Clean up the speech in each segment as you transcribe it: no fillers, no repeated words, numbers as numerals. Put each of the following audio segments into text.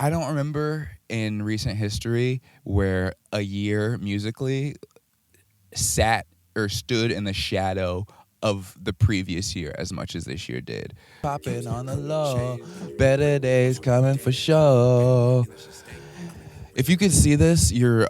I don't remember in recent history where a year musically sat or stood in the shadow of the previous year as much as this year did. Popping on the low, better days coming for sure. If you could see this, you're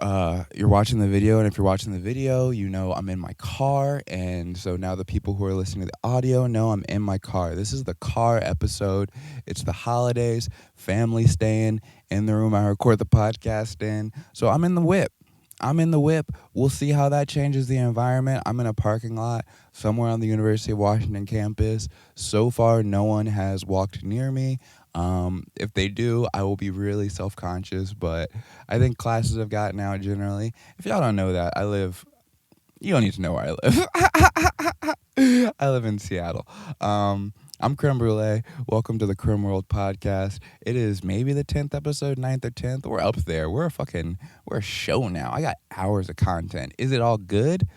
watching the video, and if you're watching the video, you know I'm in my car, and so now the people who are listening to the audio know I'm in my car. This is the car episode. It's the holidays, family staying in the room I record the podcast in. So I'm in the whip. We'll see how that changes the environment. I'm in a parking lot somewhere on the University of Washington campus. So far, no one has walked near me. If they do, I will be really self-conscious, but I think classes have gotten out generally. If y'all don't know that, you don't need to know where I live. I live in Seattle. I'm Creme Brulee. Welcome to the Creme World Podcast. It is maybe the 10th episode, 9th or 10th. We're up there. We're a show now. I got hours of content. Is it all good?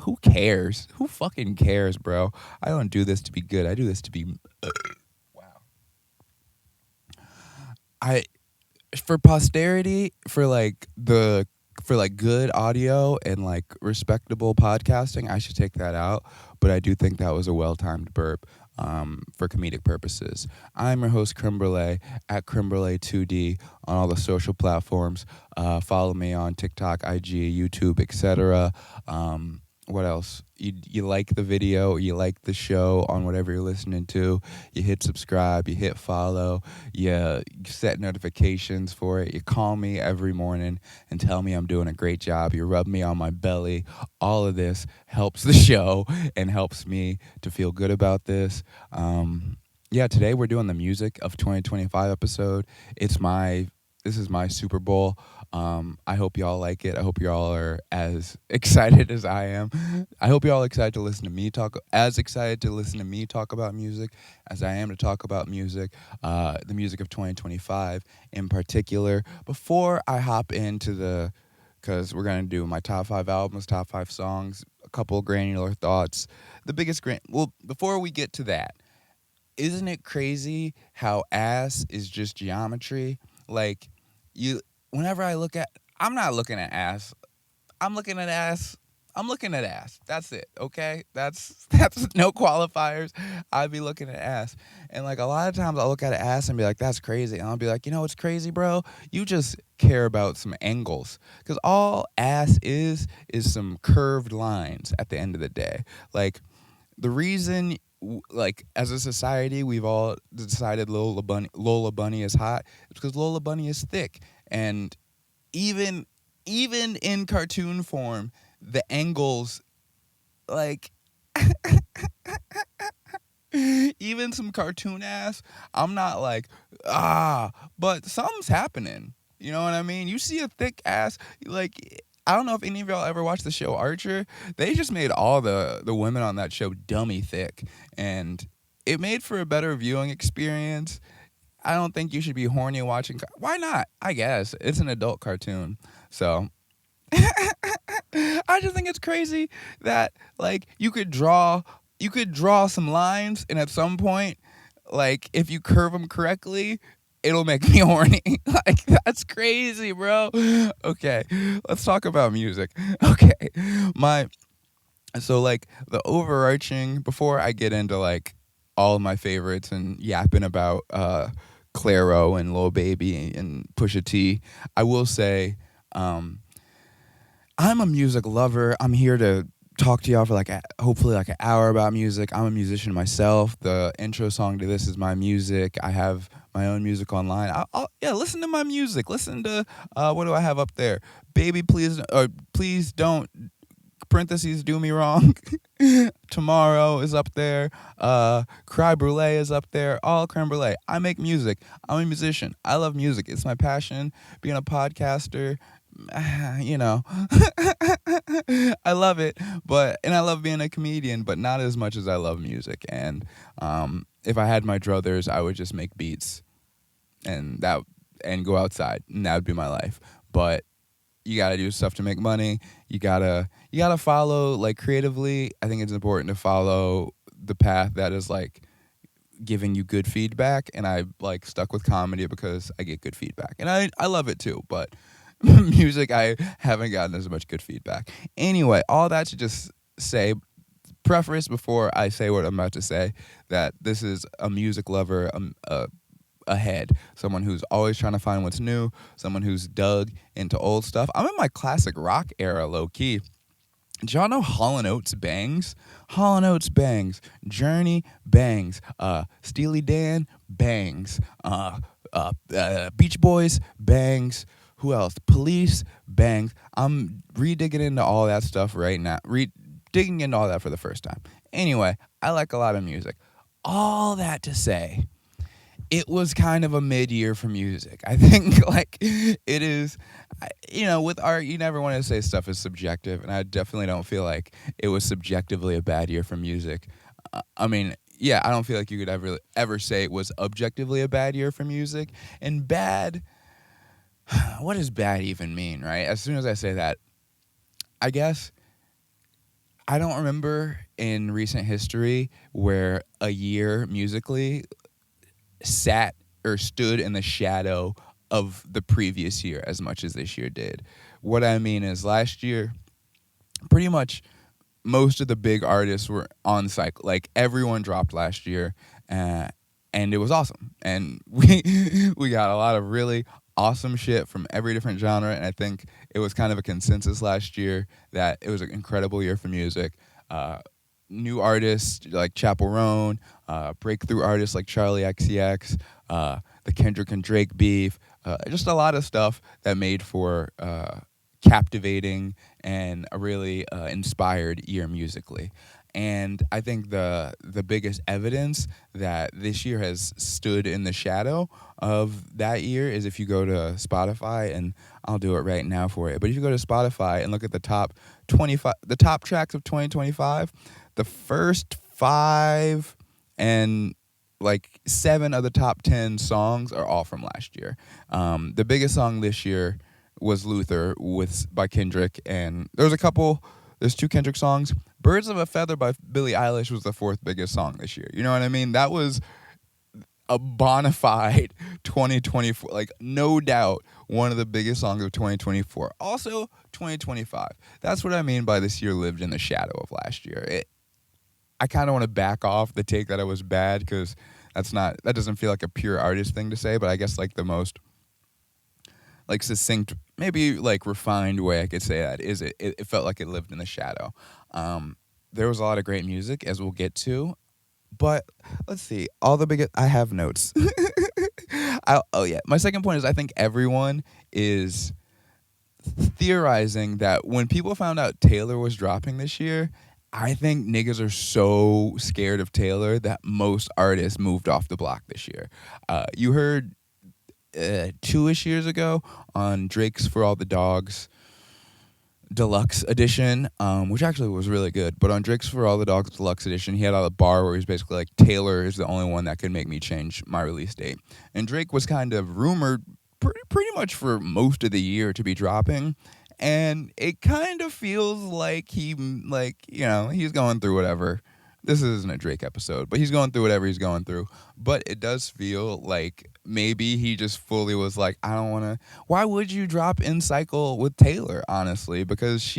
Who cares? Who fucking cares, bro? I don't do this to be good. I do this to be... For posterity, for good audio and like respectable podcasting, I should take that out. But I do think that was a well-timed burp for comedic purposes. I'm your host, Creme Brulee, at Creme Brulee 2D on all the social platforms. Follow me on TikTok, IG, YouTube, etc. What else? You like the video, you like the show on whatever you're listening to, you hit subscribe, you hit follow, you set notifications for it, you call me every morning and tell me I'm doing a great job, you rub me on my belly. All of this helps the show and helps me to feel good about this. Today we're doing the music of 2025 episode. This is my Super Bowl. I hope y'all like it. I hope y'all are as excited as I am. I hope y'all are excited to listen to me talk about music as I am to talk about music, the music of 2025 in particular. Before I hop into because we're going to do my top 5 albums, top 5 songs, a couple granular thoughts. Before we get to that, isn't it crazy how ass is just geometry? Like, whenever I'm not looking at ass. I'm looking at ass. That's it, okay? That's no qualifiers. I'd be looking at ass. And like a lot of times I'll look at ass and be like, that's crazy. And I'll be like, you know what's crazy, bro? You just care about some angles. Because all ass is some curved lines at the end of the day. Like, the reason... like as a society we've all decided Lola Bunny is hot. It's because Lola Bunny is thick, and even in cartoon form the angles, like even some cartoon ass, I'm not like but something's happening, you know what I mean? You see a thick ass, like, I don't know if any of y'all ever watched the show Archer. They just made all the women on that show dummy thick, and it made for a better viewing experience. I don't think you should be horny watching. Why not? I guess it's an adult cartoon, so I just think it's crazy that like you could draw some lines, and at some point, like if you curve them correctly, it'll make me horny. Like, that's crazy, bro. Okay, let's talk about music. Okay, so like the overarching, before I get into like all of my favorites and yapping about Clairo and Lil Baby and Pusha T, I will say I'm a music lover. I'm here to talk to y'all for hopefully like an hour about music. I'm a musician myself. The intro song to this is my music. I have my own music online. Listen to my music. Listen to what do I have up there? Baby, please don't parentheses do me wrong. Tomorrow is up there. Cry Brulee is up there. All Creme Brulee. I make music. I'm a musician. I love music. It's my passion. Being a podcaster, you know, I love it, and I love being a comedian, but not as much as I love music. And if I had my druthers, I would just make beats and go outside, and that would be my life. But you gotta do stuff to make money. You gotta follow, like, creatively. I think it's important to follow the path that is like giving you good feedback, and I like stuck with comedy because I get good feedback, and I love it too. But music, I haven't gotten as much good feedback. Anyway, all that to just say, preface before I say what I'm about to say, that this is a music lover ahead, someone who's always trying to find what's new, someone who's dug into old stuff. I'm in my classic rock era, low key. Do y'all know Hall & Oates bangs? Hall & Oates bangs. Journey bangs. Steely Dan bangs. Beach Boys bangs. Who else? Police bangs. I'm re-digging into all that stuff right now. Digging into all that for the first time. Anyway, I like a lot of music. All that to say, it was kind of a mid-year for music. I think like it is, with art, you never want to say stuff is subjective, and I definitely don't feel like it was subjectively a bad year for music. I mean, yeah, I don't feel like you could ever say it was objectively a bad year for music. And bad, what does bad even mean, right? As soon as I say that, I guess I don't remember in recent history where a year musically sat or stood in the shadow of the previous year as much as this year did. What I mean is last year, pretty much most of the big artists were on cycle. Like everyone dropped last year, and it was awesome. And we got a lot of really awesome shit from every different genre, and I think it was kind of a consensus last year that it was an incredible year for music. New artists like Chappell Roan, breakthrough artists like Charlie XCX, the Kendrick and Drake beef, just a lot of stuff that made for captivating and a really inspired year musically. And I think the biggest evidence that this year has stood in the shadow of that year is if you go to Spotify, and I'll do it right now for you. But if you go to Spotify and look at the top tracks of 2025, the first 5 and like 7 of the top 10 songs are all from last year. The biggest song this year was Luther by Kendrick, and there's 2 Kendrick songs. Birds of a Feather by Billie Eilish was the 4th biggest song this year. You know what I mean? That was a bona fide 2024, like no doubt one of the biggest songs of 2024. Also 2025. That's what I mean by this year lived in the shadow of last year. I kind of want to back off the take that it was bad, because that doesn't feel like a pure artist thing to say, but I guess like the most like succinct, maybe like refined way I could say that is it felt like it lived in the shadow. There was a lot of great music, as we'll get to, but let's see, I have notes. My second point is I think everyone is theorizing that when people found out Taylor was dropping this year, I think niggas are so scared of Taylor that most artists moved off the block this year. You heard 2-ish years ago on Drake's For All the Dogs Deluxe Edition, which actually was really good. But on Drake's For All the Dogs Deluxe Edition, he had a bar where he's basically like, Taylor is the only one that could make me change my release date. And Drake was kind of rumored pretty much for most of the year to be dropping. And it kind of feels like he's going through whatever. This isn't a Drake episode, but he's going through whatever he's going through. But it does feel like maybe he just fully was like, I don't want to. Why would you drop In Cycle with Taylor, honestly? Because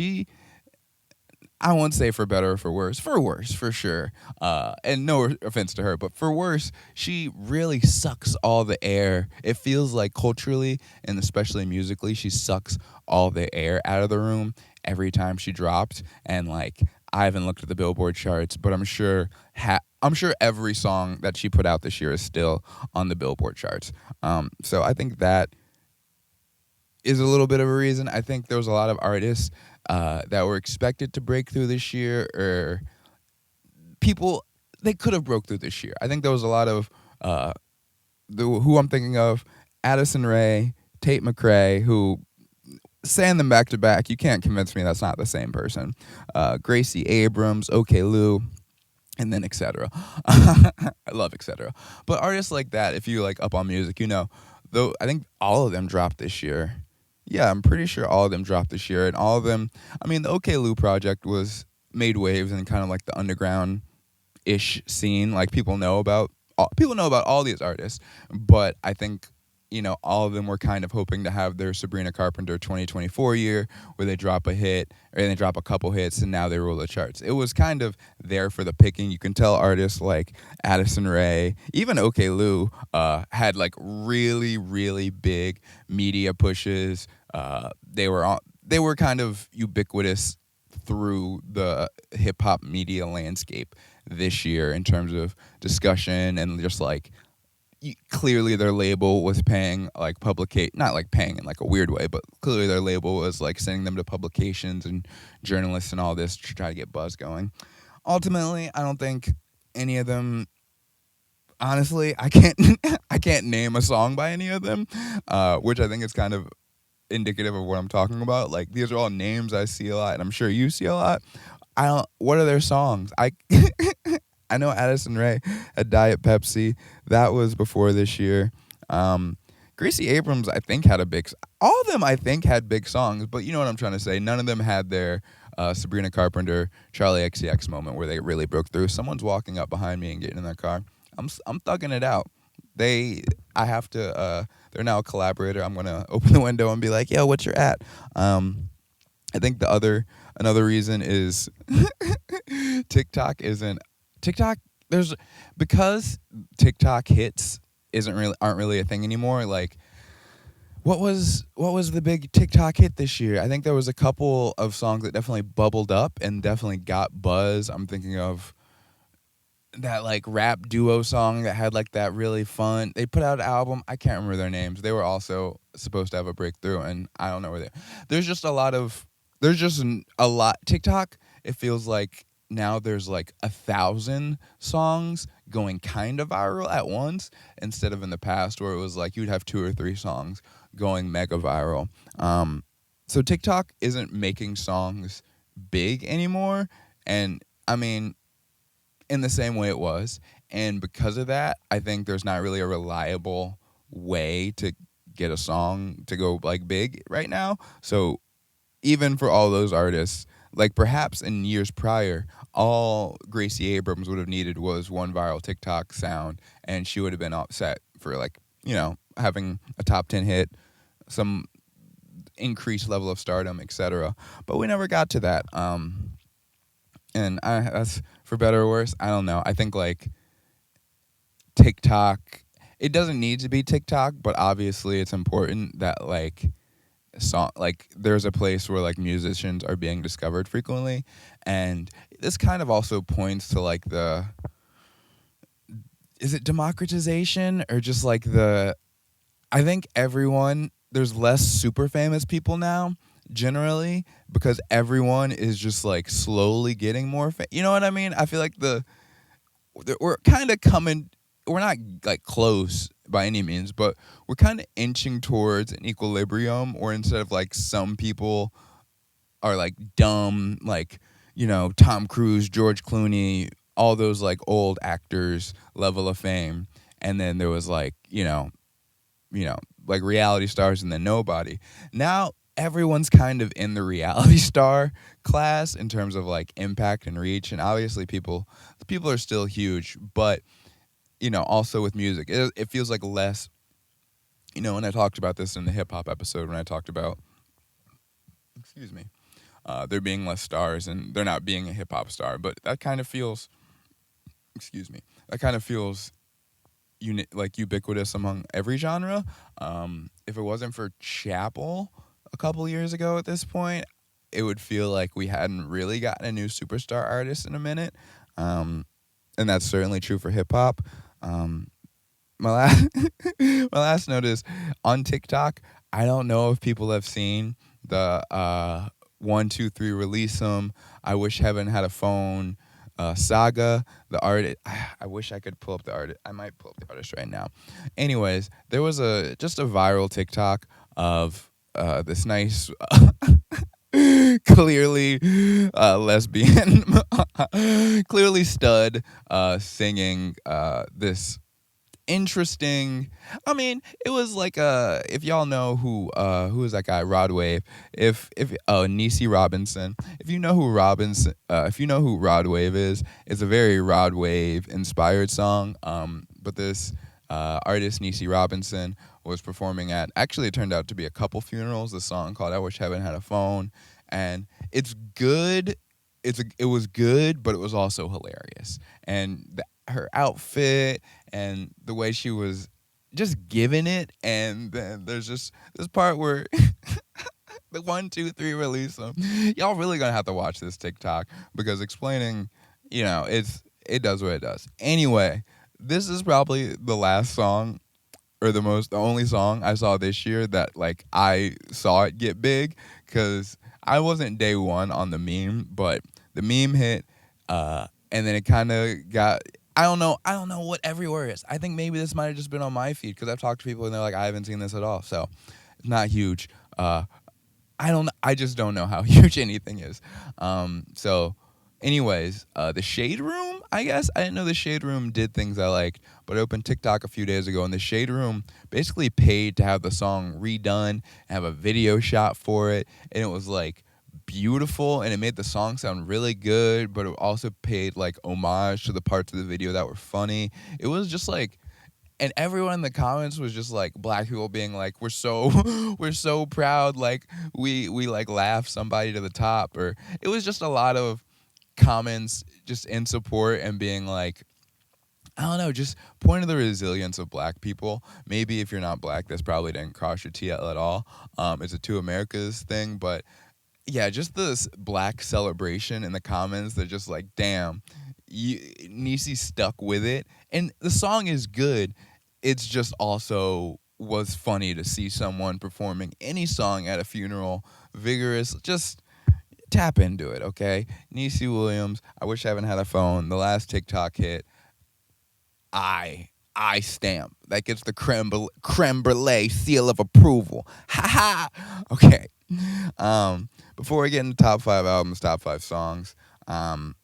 I won't say for better or for worse. For worse, for sure. And no offense to her, but for worse, she really sucks all the air. It feels like culturally and especially musically, she sucks all the air out of the room every time she dropped. And like, I haven't looked at the Billboard charts, but I'm sure every song that she put out this year is still on the Billboard charts. So I think that is a little bit of a reason. I think there was a lot of artists that were expected to break through this year, or people, they could have broke through this year. I think there was a lot of who I'm thinking of, Addison Rae, Tate McRae, who, saying them back to back, you can't convince me that's not the same person. Gracie Abrams, OK Lou, and then etc. I love etc. But artists like that, if you like up on music, though I think all of them dropped this year. Yeah, I'm pretty sure all of them dropped this year, and all of them, I mean, the OK Lou project made waves in kind of like the underground-ish scene. Like, people know about people know about all these artists, but I think all of them were kind of hoping to have their Sabrina Carpenter 2024 year where they drop a hit or they drop a couple hits and now they rule the charts. It was kind of there for the picking. You can tell artists like Addison Rae, even OK Lou, had like really, really big media pushes. They were kind of ubiquitous through the hip hop media landscape this year in terms of discussion and just like clearly their label was paying like not like paying in like a weird way, but clearly their label was like sending them to publications and journalists and all this to try to get buzz going. Ultimately, I don't think any of them. Honestly, I can't I can't name a song by any of them, which I think is kind of indicative of what I'm talking about. Like these are all names I see a lot, and I'm sure you see a lot. I don't. What are their songs? I know Addison Rae had Diet Pepsi. That was before this year. Gracie Abrams, I think, had all of them, I think, had big songs, but you know what I'm trying to say. None of them had their Sabrina Carpenter, Charlie XCX moment where they really broke through. Someone's walking up behind me and getting in their car. I'm thugging it out. I have to, they're now a collaborator. I'm going to open the window and be like, yo, what's your at? I think another reason is TikTok, because TikTok hits aren't really a thing anymore. Like, what was the big TikTok hit this year? I think there was a couple of songs that definitely bubbled up and definitely got buzz. I'm thinking of that like rap duo song that had like that really fun. They put out an album. I can't remember their names. They were also supposed to have a breakthrough, and I don't know where they. There's just a lot. TikTok. It feels like now there's like 1,000 songs going kind of viral at once instead of in the past where it was like you'd have 2 or 3 songs going mega viral. So TikTok isn't making songs big anymore, and I mean, in the same way it was. And because of that, I think there's not really a reliable way to get a song to go like big right now. So even for all those artists, like perhaps in years prior, all Gracie Abrams would have needed was one viral TikTok sound, and she would have been upset for like, having a top 10 hit, some increased level of stardom, etc. But we never got to that. And that's for better or worse. I don't know. I think like TikTok, it doesn't need to be TikTok, but obviously it's important that like there's a place where like musicians are being discovered frequently, and this kind of also points to like is it democratization or just like I think there's less super famous people now generally because everyone is just like slowly getting more you know what I mean? I feel like we're kind of coming, we're not like close by any means, but we're kind of inching towards an equilibrium, or instead of like some people are like dumb, like, Tom Cruise, George Clooney, all those like old actors level of fame. And then there was like, like reality stars and then nobody. Now everyone's kind of in the reality star class in terms of like impact and reach. And obviously people are still huge, but also with music, it feels like less, when I talked about this in the hip hop episode, when I talked about, there being less stars and there not being a hip hop star, but that kind of feels, like ubiquitous among every genre. If it wasn't for Chapel a couple years ago at this point, it would feel like we hadn't really gotten a new superstar artist in a minute. And that's certainly true for hip hop. My last note is on TikTok. I don't know if people have seen the 1, 2, 3 release them. I wish heaven had a phone. Saga, the artist. I wish I could pull up the artist. I might pull up the artist right now. Anyways, there was just a viral TikTok of this nice, clearly lesbian, clearly stud, singing this interesting. I mean, it was like if y'all know who is that guy, Rod Wave. If Niecy Robinson. If you know who Rod Wave is, it's a very Rod Wave inspired song. but this artist, Niecy Robinson, was performing at, actually it turned out to be a couple funerals, a song called I Wish Heaven Had a Phone. And it's good. It was good, but it was also hilarious. And her outfit and the way she was just giving it. And then there's just this part where the 1, 2, 3 release them. Y'all really gonna have to watch this TikTok because explaining, it does what it does. Anyway, this is probably the last song or the only song I saw this year that like I saw it get big because I wasn't day one on the meme, but the meme hit, and then it kind of got. I don't know what everywhere is. I think maybe this might have just been on my feed because I've talked to people and they're like, I haven't seen this at all, so it's not huge. I just don't know how huge anything is. So anyways, the Shade Room, I guess. I didn't know the Shade Room did things I liked, but I opened TikTok a few days ago, and the Shade Room basically paid to have the song redone and have a video shot for it, and it was like beautiful, and it made the song sound really good, but it also paid like homage to the parts of the video that were funny. It was just like, and everyone in the comments was just like black people being like, we're so we're so proud, like we like laugh somebody to the top, or it was just a lot of comments just in support and being like, I don't know, just pointing to the resilience of black people. Maybe if you're not black, this probably didn't cross your TL at all. It's a Two Americas thing, but yeah, just this black celebration in the comments that just like, damn, Niecy stuck with it. And the song is good. It's just also was funny to see someone performing any song at a funeral, vigorous, just tap into it, okay? Niecy Williams, I Wish I Haven't Had a Phone, the last TikTok hit, I stamp. That gets the creme brulee seal of approval. Ha ha! Okay. Before we get into top 5 albums, top 5 songs, I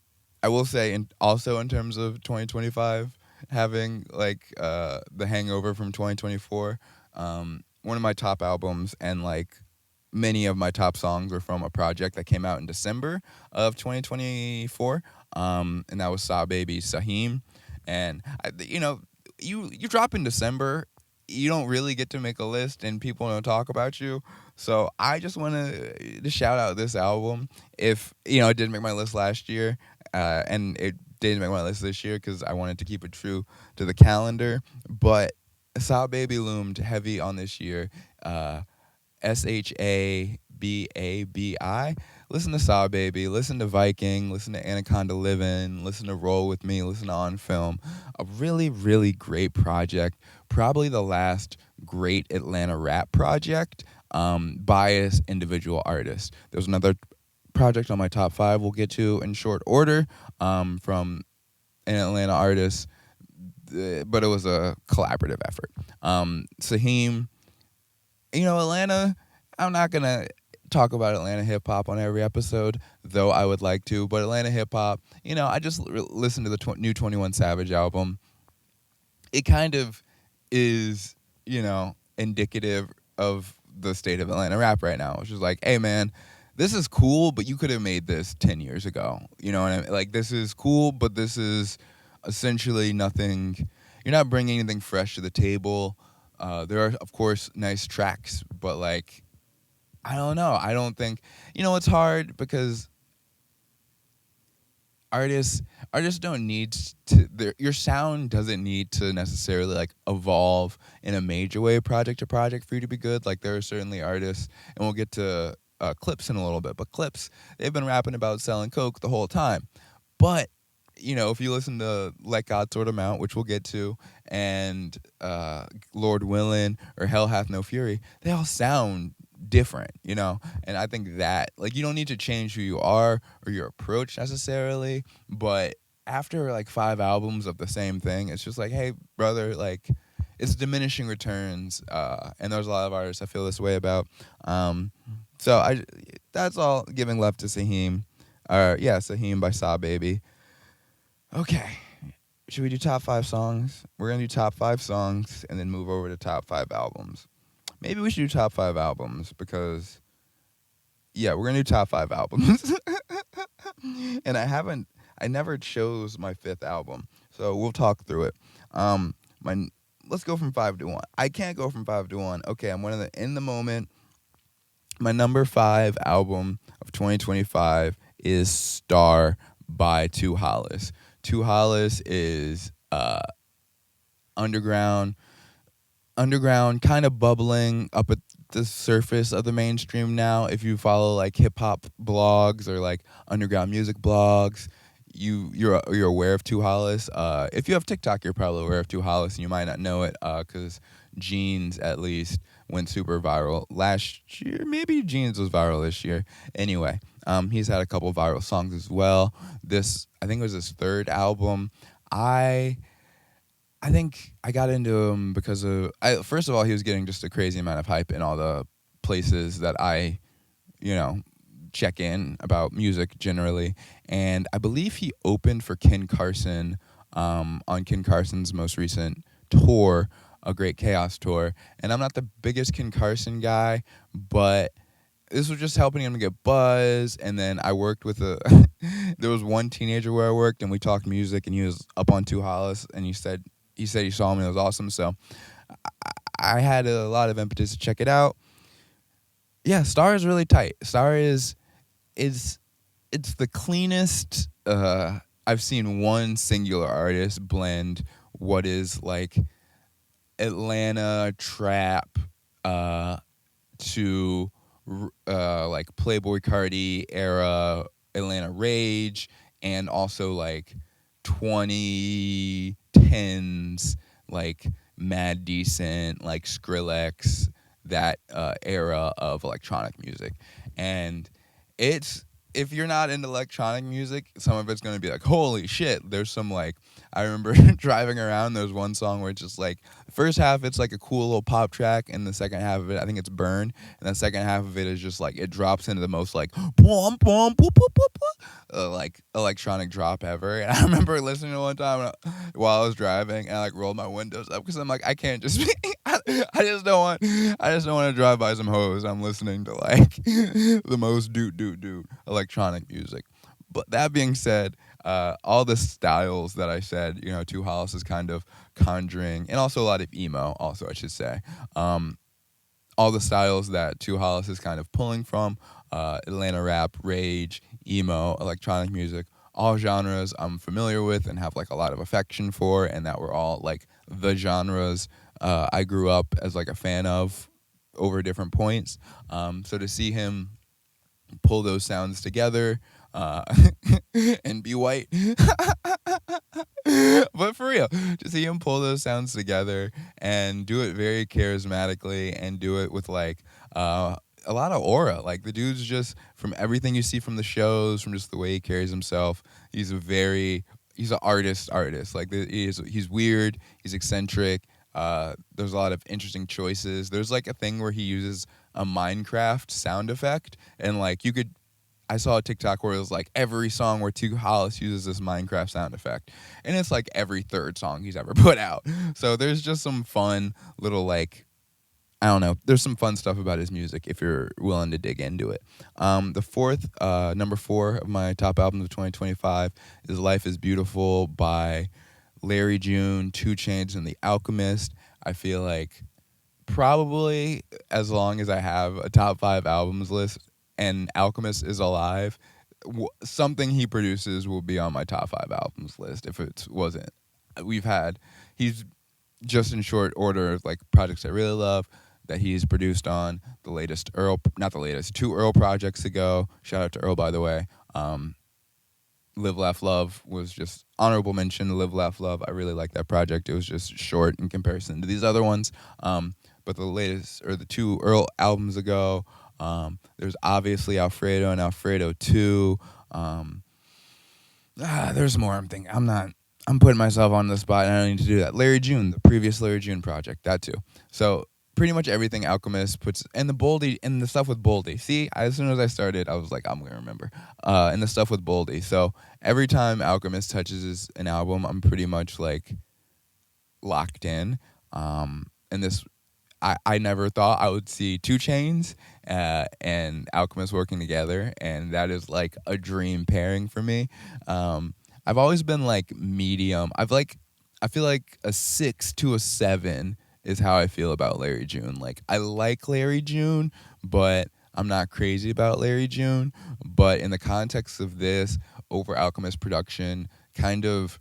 will say, also in terms of 2025, having like the hangover from 2024, one of my top albums and like many of my top songs were from a project that came out in December of 2024, and that was Saw Baby's Saheem. And you drop in December, you don't really get to make a list, and people don't talk about you. So I just want to shout out this album. If it didn't make my list last year, and it didn't make my list this year because I wanted to keep it true to the calendar. But Saw Baby loomed heavy on this year. Shababi. Listen to Saw Baby, listen to Viking, listen to Anaconda Livin', listen to Roll With Me, listen to On Film. A really, really great project. Probably the last great Atlanta rap project by an individual artist. There's another project on my top 5 we'll get to in short order from an Atlanta artist, but it was a collaborative effort. Saheem, Atlanta, I'm not going to talk about Atlanta hip-hop on every episode, though I would like to, but Atlanta hip-hop, I just listened to the new 21 Savage album. It kind of is, indicative of the state of Atlanta rap right now, which is like, hey, man, this is cool, but you could have made this 10 years ago. You know what I mean? Like, this is cool, but this is essentially nothing. You're not bringing anything fresh to the table. There are, of course, nice tracks, but, like, I don't know. I don't think, it's hard because artists don't need to, your sound doesn't need to necessarily like evolve in a major way project to project for you to be good. Like there are certainly artists, and we'll get to Clips in a little bit, but Clips, they've been rapping about selling coke the whole time. But if you listen to Let God Sort 'Em Out, which we'll get to, and Lord Willin' or Hell Hath No Fury, they all sound different, and I think that like you don't need to change who you are or your approach necessarily, but after like 5 albums of the same thing, it's just like, hey brother, like it's diminishing returns, and there's a lot of artists I feel this way about. So that's all giving love to Saheem. Saheem by Saw Baby. Okay, should we do top 5 songs? We're gonna do top 5 songs and then move over to top 5 albums. Maybe we should do top 5 albums because, we're going to do top 5 albums. And I never chose my 5th album, so we'll talk through it. my let's go from 5 to 1. I can't go from 5 to 1. Okay, I'm one of the in the moment. My number 5 album of 2025 is Star by Two Hollis. Two Hollis is underground kind of bubbling up at the surface of the mainstream now. If you follow like hip hop blogs or like underground music blogs, you're aware of Two Hollis. If you have TikTok, you're probably aware of Two Hollis, and you might not know it because Jeans at least went super viral last year. Maybe Jeans was viral this year. Anyway, he's had a couple viral songs as well. This, I think, was his third album. I think I got into him because of, first of all, he was getting just a crazy amount of hype in all the places that I, check in about music generally. And I believe he opened for Ken Carson on Ken Carson's most recent tour, A Great Chaos Tour. And I'm not the biggest Ken Carson guy, but this was just helping him to get buzz. And then I worked with there was one teenager where I worked, and we talked music, and he was up on Two Hollis, and he said he saw me. It was awesome. So I had a lot of impetus to check it out. Yeah, Star is really tight. Star is it's the cleanest. I've seen one singular artist blend what is like Atlanta trap to like Playboi Carti era Atlanta rage, and also like 2010s like Mad Decent, like Skrillex, that era of electronic music. And it's, if you're not into electronic music, some of it's going to be like, holy shit. There's some like, I remember driving around, there's one song where it's just like, the first half it's like a cool little pop track, and the second half of it, I think it's Burn, and the second half of it is just like, it drops into the most like, boom, boom, boop, boop, boop, boop, like electronic drop ever. And I remember listening to one time while I was driving, and I like rolled my windows up because I'm like, I can't just be, I just don't want to drive by some hoes. I'm listening to like the most doot electronic music. But that being said, all the styles that I said, Two Hollis is kind of conjuring, and also a lot of emo, also I should say. All the styles that Two Hollis is kind of pulling from, Atlanta rap, rage, emo, electronic music, all genres I'm familiar with and have like a lot of affection for, and that were all like the genres I grew up as like a fan of over different points. So to see him pull those sounds together and be white. But for real, to see him pull those sounds together and do it very charismatically and do it with like a lot of aura. Like the dude's just, from everything you see from the shows, from just the way he carries himself, he's an artist. Like he's weird, he's eccentric. There's a lot of interesting choices. There's like a thing where he uses a Minecraft sound effect, and like I saw a TikTok where it was like every song where Two Hollis uses this Minecraft sound effect, and it's like every third song he's ever put out. So there's just some fun little like, I don't know, there's some fun stuff about his music if you're willing to dig into it. The fourth, number 4 of my top albums of 2025 is Life is Beautiful by Larry June, 2 Chainz, and The Alchemist. I feel like probably as long as I have a top 5 albums list and Alchemist is alive, something he produces will be on my top 5 albums list. If it wasn't, he's just in short order of like projects I really love that he's produced on. The latest not the latest, 2 Earl projects ago. Shout out to Earl, by the way. Live, Laugh, Love was just honorable mention. Live, Laugh, Love. I really like that project. It was just short in comparison to these other ones. But the latest, or the 2 Earl albums ago, there's obviously Alfredo and Alfredo 2. There's more. I'm putting myself on the spot, and I don't need to do that. Larry June, the previous Larry June project, that too. So pretty much everything Alchemist puts, and the Boldy, and the stuff with Boldy. See, as soon as I started, I was like, I'm going to remember. And the stuff with Boldy. So every time Alchemist touches an album, I'm pretty much like locked in. And this, I never thought I would see 2 Chainz and Alchemist working together, and that is like a dream pairing for me. I've always been like medium. I feel like a 6 to a 7 is how I feel about Larry June. Like, I like Larry June, but I'm not crazy about Larry June. But in the context of this, over Alchemist production, kind of,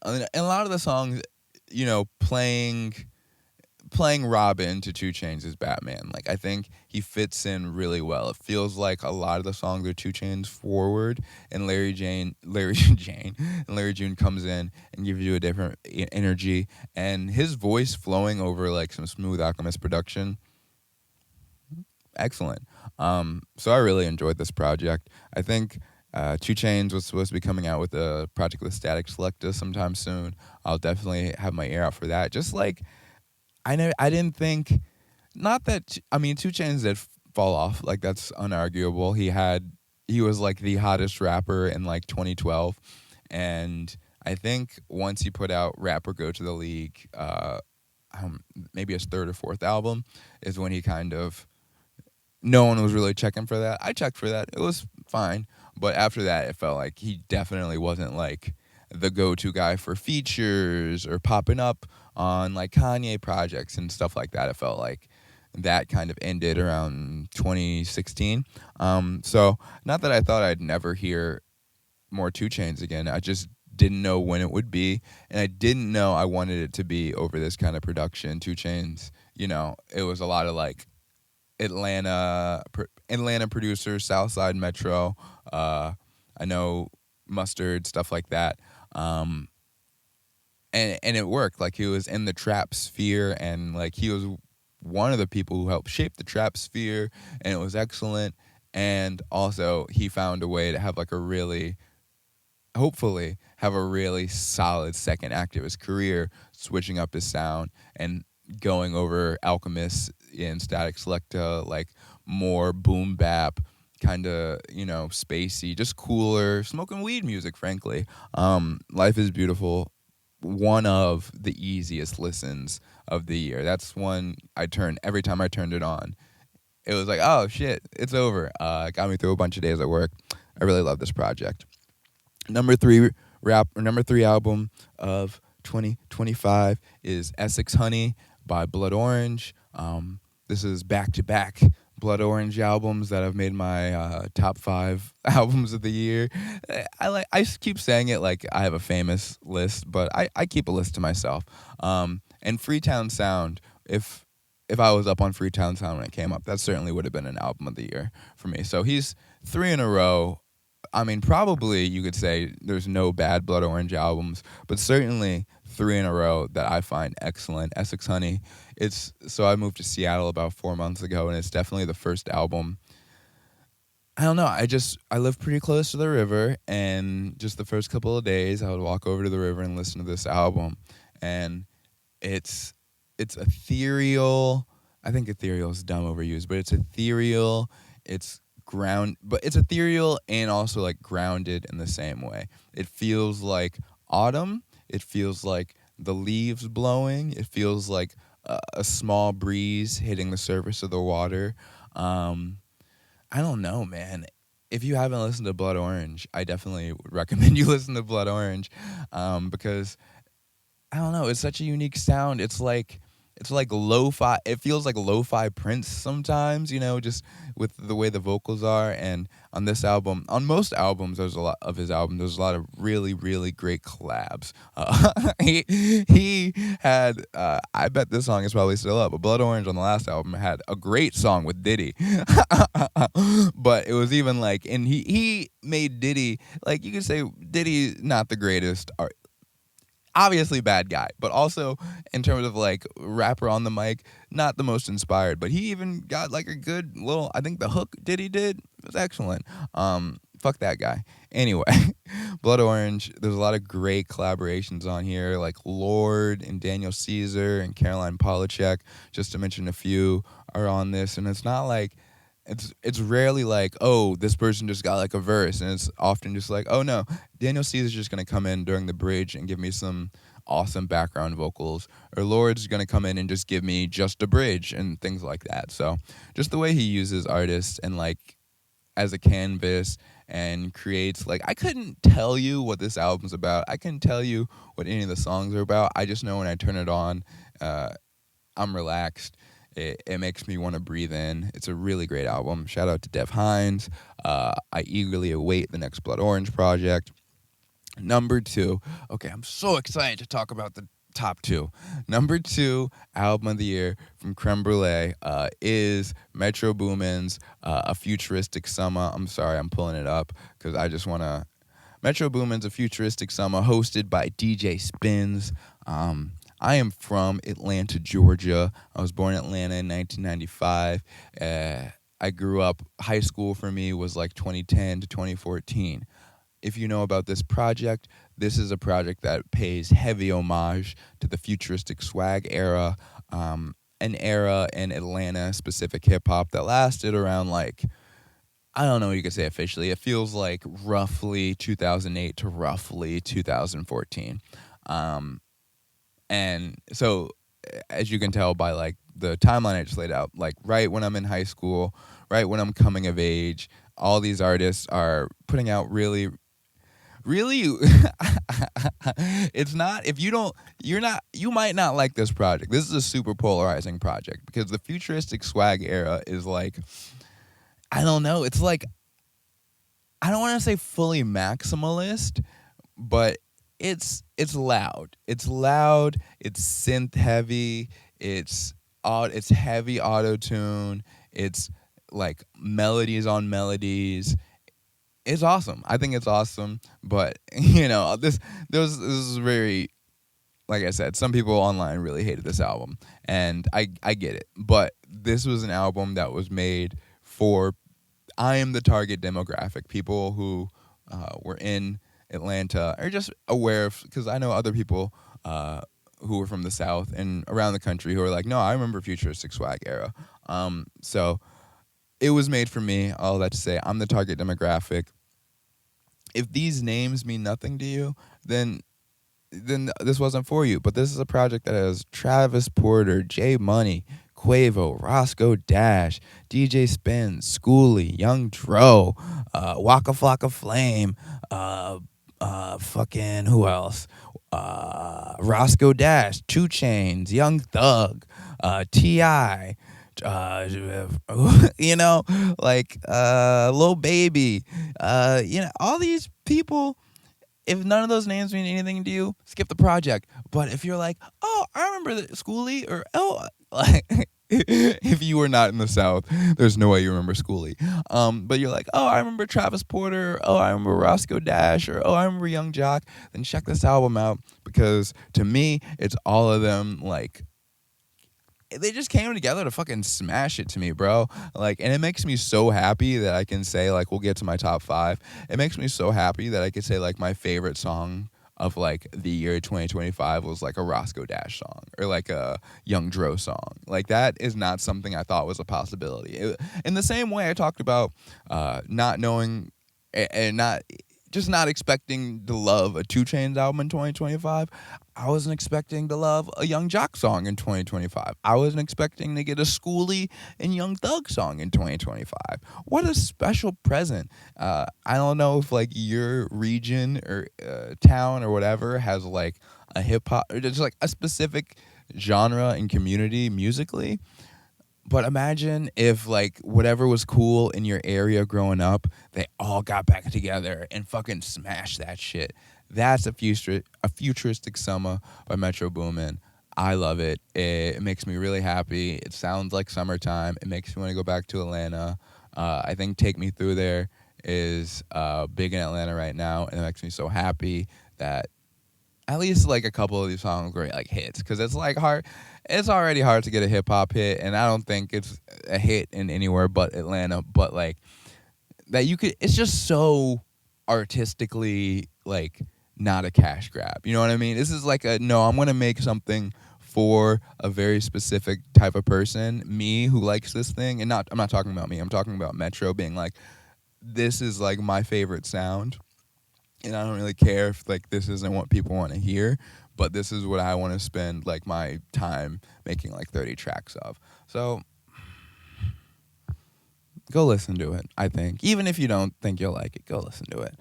I mean, and a lot of the songs, playing Robin to 2 Chainz as Batman. Like, I think he fits in really well. It feels like a lot of the songs are 2 Chainz forward, and Larry June comes in and gives you a different energy, and his voice flowing over like some smooth Alchemist production. Excellent. So I really enjoyed this project. I think 2 Chainz was supposed to be coming out with a project with Static Selecta sometime soon. I'll definitely have my ear out for that. Just like I didn't think, not that, I mean, 2 Chainz did fall off. Like, that's unarguable. He was like the hottest rapper in like 2012. And I think once he put out Rap or Go to the League, maybe his 3rd or 4th album, is when he kind of, no one was really checking for that. I checked for that. It was fine. But after that, it felt like he definitely wasn't like the go-to guy for features or popping up on like Kanye projects and stuff like that. It felt like that kind of ended around 2016. So not that I thought I'd never hear more 2 Chainz again. I just didn't know when it would be, and I didn't know I wanted it to be over this kind of production. 2 Chainz, it was a lot of like Atlanta producers, Southside Metro. I know Mustard, stuff like that. And it worked. Like, he was in the trap sphere, and like he was one of the people who helped shape the trap sphere, and it was excellent. And also, he found a way to have like hopefully have a really solid second act of his career, switching up his sound and going over Alchemist and Static Selecta, like more boom bap, kind of, spacey, just cooler, smoking weed music, frankly. Life is Beautiful, one of the easiest listens of the year. That's one every time I turned it on, it was like, oh shit, it's over. It got me through a bunch of days at work. I really love this project. Number 3 album of 2025 is Essex Honey by Blood Orange. This is back-to-back Blood Orange albums that have made my top 5 albums of the year. I keep saying it like I have a famous list, but I keep a list to myself. And Freetown Sound, if I was up on Freetown Sound when it came up, that certainly would have been an album of the year for me. So he's 3 in a row. I mean, probably you could say there's no bad Blood Orange albums, but certainly 3 in a row that I find excellent. Essex Honey. So I moved to Seattle about 4 months ago, and it's definitely the first album. I don't know. I live pretty close to the river, and just the first couple of days, I would walk over to the river and listen to this album, and it's ethereal. I think ethereal is dumb overused, but it's ethereal. It's ethereal and also like grounded in the same way. It feels like autumn. It feels like the leaves blowing. It feels like a small breeze hitting the surface of the water. I don't know, man. If you haven't listened to Blood Orange, I definitely would recommend you listen to Blood Orange, because I don't know, it's such a unique sound. It's like lo-fi. It feels like lo-fi Prince sometimes, just with the way the vocals are. And on this album, on most albums, there's a lot of his albums, there's a lot of really, really great collabs. He had, I bet this song is probably still up, but Blood Orange on the last album had a great song with Diddy. But it was even like, and he made Diddy, like, you could say Diddy not the greatest obviously bad guy, but also in terms of like rapper on the mic, not the most inspired, but he even got like a good little, I think the hook he did was excellent. Fuck that guy. Anyway, Blood Orange, there's a lot of great collaborations on here, like Lord and Daniel Caesar and Caroline Polachek, just to mention a few, are on this. And it's not like, it's rarely like, oh, this person just got like a verse, and it's often just like, oh no, Daniel Caesar's just gonna come in during the bridge and give me some awesome background vocals, or Lord's gonna come in and just give me just a bridge and things like that. So just the way he uses artists and like as a canvas and creates, like, I couldn't tell you what this album's about. I couldn't tell you what any of the songs are about. I just know when I turn it on, I'm relaxed. It makes me want to breathe in. It's a really great album. Shout out to Dev Hynes. I eagerly await the next Blood Orange project. Number 2. Okay, I'm so excited to talk about the top 2. Number 2 album of the year from Creme Brulee is Metro Boomin's A Futuristic Summer. I'm sorry, I'm pulling it up because I just want to... Metro Boomin's A Futuristic Summer, hosted by DJ Spins. I am from Atlanta, Georgia. I was born in Atlanta in 1995. I grew up, high school for me was like 2010 to 2014. If you know about this project, this is a project that pays heavy homage to the futuristic swag era, an era in Atlanta-specific hip-hop that lasted around, like, I don't know what you could say officially. It feels like roughly 2008 to roughly 2014. And so, as you can tell by, like, the timeline I just laid out, like, right when I'm in high school, right when I'm coming of age, all these artists are putting out really it's not, if you don't, you might not like this project. This is a super polarizing project because the futuristic swag era is like, I don't know, it's like, I don't want to say fully maximalist, but it's loud. It's loud, it's synth heavy, it's heavy auto-tune, it's like melodies on melodies. It's awesome. I think it's awesome, but this is very, like I said, some people online really hated this album, and I get it. But this was an album that was made for, I am the target demographic, people who were in Atlanta are just aware of, because I know other people who were from the South and around the country who are like, no, I remember futuristic swag era. So it was made for me. All that to say, I'm the target demographic. If these names mean nothing to you, then this wasn't for you. But this is a project that has Travis Porter, J Money, Quavo, Roscoe Dash, DJ Spin, Schoolie, Young Dro, Waka Flocka Flame, fucking who else? Roscoe Dash, 2 Chainz, Young Thug, T.I., Lil Baby, all these people. If none of those names mean anything to you, skip the project. But if you're like, oh, I remember the Schoolie, or if you were not in the South, there's no way you remember Schoolie. But you're like, oh, I remember Travis Porter, oh, I remember Roscoe Dash, or oh, I remember Young Jock. Then check this album out, because to me, it's all of them, like, they just came together to fucking smash it to me, bro. Like, and it makes me so happy that I can say, like, we'll get to my top 5. It makes me so happy that I could say, like, my favorite song of, like, the year 2025 was, like, a Roscoe Dash song or, like, a Young Dro song. Like, that is not something I thought was a possibility. In the same way I talked about not knowing and not expecting to love a 2 Chainz album in 2025. I wasn't expecting to love a Young Jock song in 2025. I wasn't expecting to get a Schoolie and Young Thug song in 2025. What a special present. I don't know if, like, your region or town or whatever has, like, a hip-hop, or just, like, a specific genre and community musically. But imagine if, like, whatever was cool in your area growing up, they all got back together and fucking smashed that shit. That's a futuristic summer by Metro Boomin. I love it. It makes me really happy. It sounds like summertime. It makes me want to go back to Atlanta. I think Take Me Through There is big in Atlanta right now, and it makes me so happy that at least, like, a couple of these songs were, like, hits, because it's, like, hard. It's already hard to get a hip-hop hit, and I don't think it's a hit in anywhere but Atlanta, but, like, that you could, it's just so artistically, like, not a cash grab. You know what I mean? This is like I'm going to make something for a very specific type of person, me, who likes this thing, and I'm not talking about me. I'm talking about Metro being like, this is, like, my favorite sound. And I don't really care if, like, this isn't what people want to hear, but this is what I want to spend, like, my time making, like, 30 tracks of. So Go listen to it, I think. Even if you don't think you'll like it, go listen to it.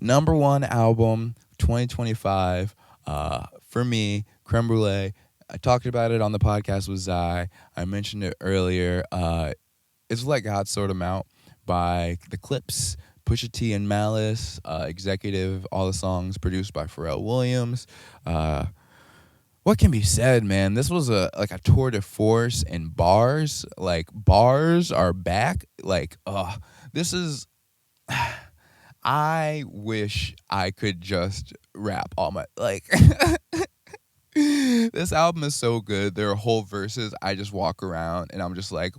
Number one album, 2025, for me, Creme Brulee. I talked about it on the podcast with Zai. I mentioned it earlier. It's Let God Sort 'Em Out by The Clips, Pusha T and Malice, executive, all the songs produced by Pharrell Williams. What can be said, man? This was a tour de force in bars. Like, bars are back. Like, this is. I wish I could just rap all my like. This album is so good. There are whole verses. I just walk around and I'm just like,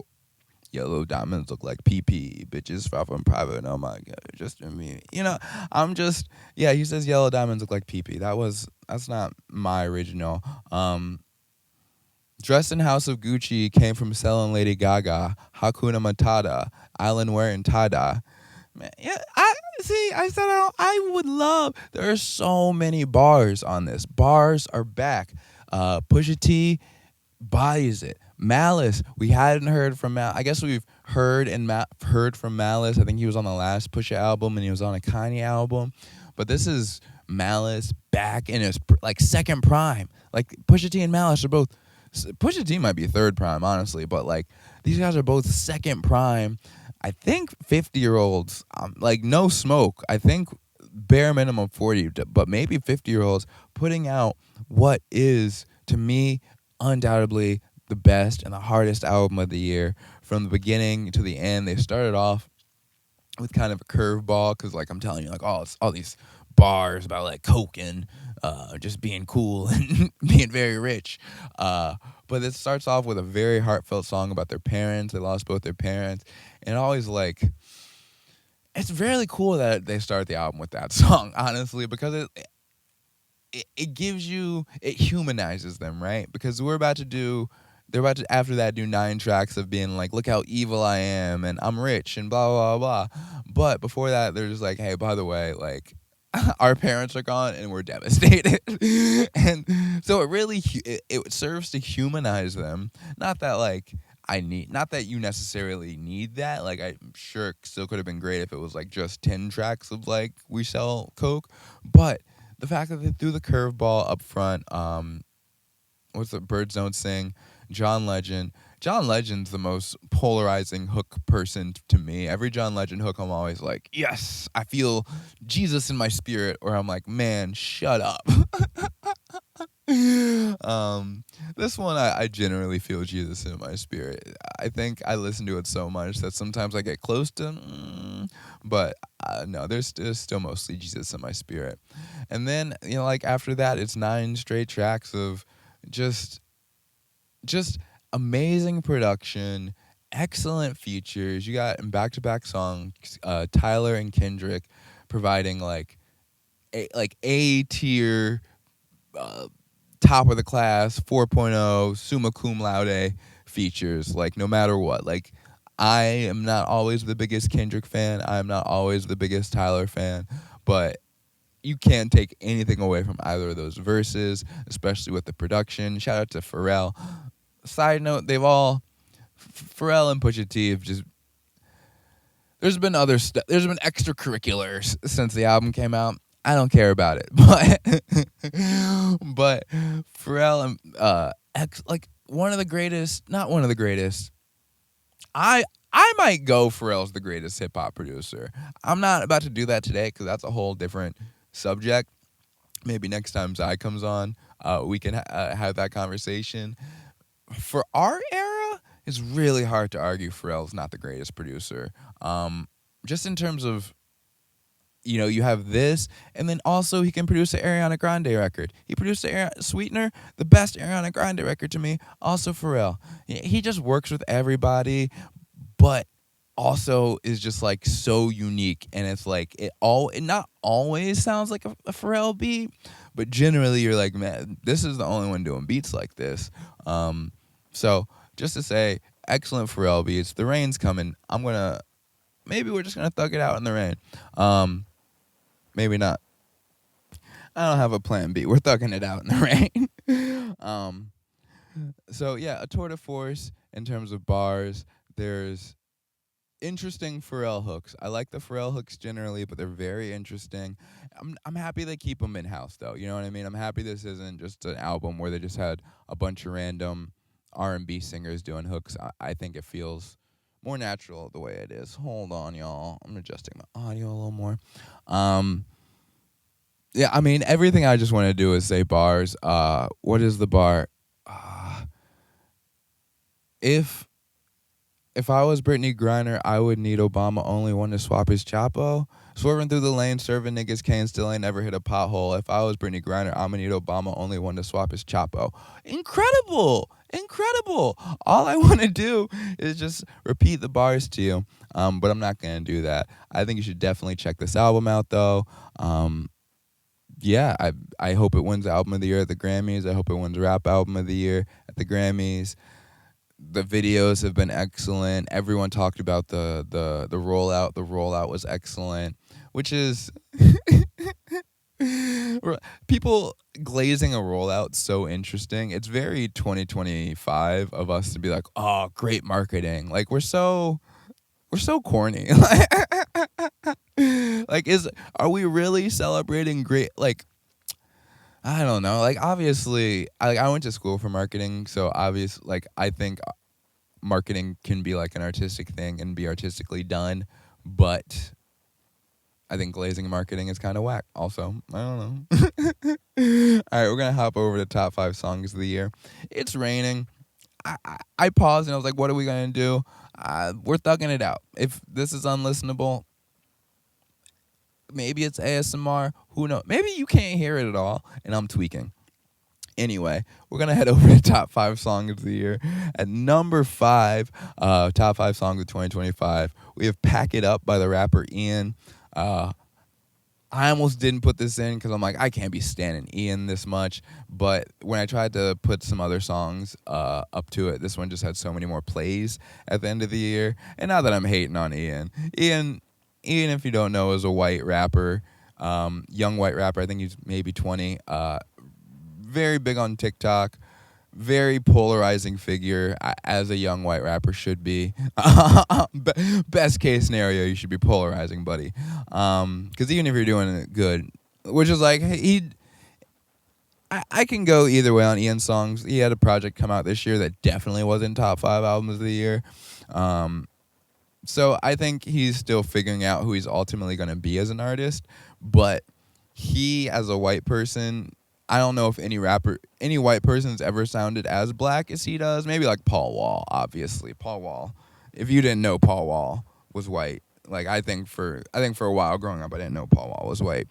yellow diamonds look like PP. Bitches far from private. Oh my god, just me. I'm just yeah. He says yellow diamonds look like PP. That's not my original. Dressed in House of Gucci came from selling Lady Gaga. Hakuna Matata. Island wearing tie-dye. Man, yeah, I said I would love. There are so many bars on this. Bars are back. Pusha T bodies it. Malice, we hadn't heard from Malice. I guess we've heard from Malice. I think he was on the last Pusha album and he was on a Kanye album. But this is Malice back in his second prime. Like, Pusha T and Malice are both. Pusha T might be third prime, honestly, but like these guys are both second prime. I think 50-year-olds, like no smoke. I think bare minimum 40, but maybe 50-year-olds putting out what is, to me, undoubtedly the best and the hardest album of the year. From the beginning to the end, they started off with kind of a curveball because, like, I'm telling you, like, all these bars about like coke and just being cool and being very rich. But it starts off with a very heartfelt song about their parents. They lost both their parents. And always like, it's really cool that they start the album with that song, honestly, because it gives you, it humanizes them, right? Because they're about to after that do 9 tracks of being like, look how evil I am and I'm rich and blah blah blah. But before that, they're just like, hey, by the way, like, our parents are gone and we're devastated. And so it serves to humanize them. Not that you necessarily need that. Like, I'm sure it still could have been great if it was like just 10 tracks of like, we sell coke. But the fact that they threw the curveball up front, what's the Birds Don't Sing, John Legend. John Legend's the most polarizing hook person to me. Every John Legend hook, I'm always like, yes, I feel Jesus in my spirit. Or I'm like, man, shut up. This one, I generally feel Jesus in my spirit. I think I listen to it so much that sometimes I get close to, but no, there's still mostly Jesus in my spirit. And then, like, after that, it's 9 straight tracks of just amazing production, excellent features. You got in back-to-back songs, Tyler and Kendrick providing like A tier, top of the class, 4.0, summa cum laude features. Like, no matter what. Like, I am not always the biggest Kendrick fan. I am not always the biggest Tyler fan, but you can't take anything away from either of those verses, especially with the production. Shout out to Pharrell. Side note, Pharrell and Pusha T have just, there's been other stuff, there's been extracurriculars since the album came out. I don't care about it, but Pharrell and one of the greatest, not one of the greatest. I might go Pharrell's the greatest hip hop producer. I'm not about to do that today because that's a whole different subject. Maybe next time Zai comes on, we can have that conversation. For our era, it's really hard to argue Pharrell's not the greatest producer. Just in terms of, you have this, and then also he can produce an Ariana Grande record. He produced Sweetener, the best Ariana Grande record to me, also Pharrell. He just works with everybody, but also is just like so unique, and it's like it not always sounds like a Pharrell beat, but generally you're like, man, this is the only one doing beats like this. So just to say, excellent Pharrell beats. The rain's coming. Maybe we're just gonna thug it out in the rain. Maybe not. I don't have a plan B. We're thugging it out in the rain. So yeah, a tour de force in terms of bars. There's interesting Pharrell hooks. I like the Pharrell hooks generally, but they're very interesting. I'm happy they keep them in house though. You know what I mean? I'm happy this isn't just an album where they just had a bunch of random R&B singers doing hooks. I think it feels more natural the way it is. Hold on, y'all. I'm adjusting my audio a little more. Yeah, I mean everything I just want to do is say bars. What is the bar? Uh, if If I was Brittany Griner, I would need Obama only one to swap his chapo. Swerving through the lane, serving niggas cane, still ain't never hit a pothole. If I was Brittany Griner, I'ma need Obama only one to swap his chapo. Incredible! Incredible! All I want to do is just repeat the bars to you, but I'm not going to do that. I think you should definitely check this album out, though. Yeah, I hope it wins Album of the Year at the Grammys. I hope it wins Rap Album of the Year at the Grammys. The videos have been excellent. Everyone talked about the rollout. The rollout was excellent, which is people glazing a rollout so interesting. It's very 2025 of us to be like, "Oh, great marketing." Like we're so corny. Like are we really celebrating great like I don't know. Like obviously, I went to school for marketing, so I think marketing can be like an artistic thing and be artistically done, but I think glazing marketing is kind of whack. Also, I don't know. All right, we're gonna hop over to top 5 songs of the year. It's raining. I paused and I was like, "What are we gonna do?" We're thugging it out. If this is unlistenable, maybe it's ASMR. Who knows? Maybe you can't hear it at all, and I'm tweaking. Anyway, we're going to head over to top 5 songs of the year. At number 5, top 5 songs of 2025, we have Pack It Up by the rapper Ian. I almost didn't put this in because I'm like, I can't be standing Ian this much. But when I tried to put some other songs up to it, this one just had so many more plays at the end of the year. And not that I'm hating on Ian, if you don't know, is a white rapper, young white rapper. I think he's maybe 20. Very big on TikTok. Very polarizing figure, as a young white rapper should be. Best case scenario, you should be polarizing, buddy. Because even if you're doing it good, which is like, I can go either way on Ian's songs. He had a project come out this year that definitely wasn't top 5 albums of the year. So I think he's still figuring out who he's ultimately going to be as an artist. But he, as a white person, I don't know if any white person's ever sounded as black as he does. Maybe like Paul Wall, obviously. Paul Wall. If you didn't know, Paul Wall was white. Like I think for a while growing up, I didn't know Paul Wall was white.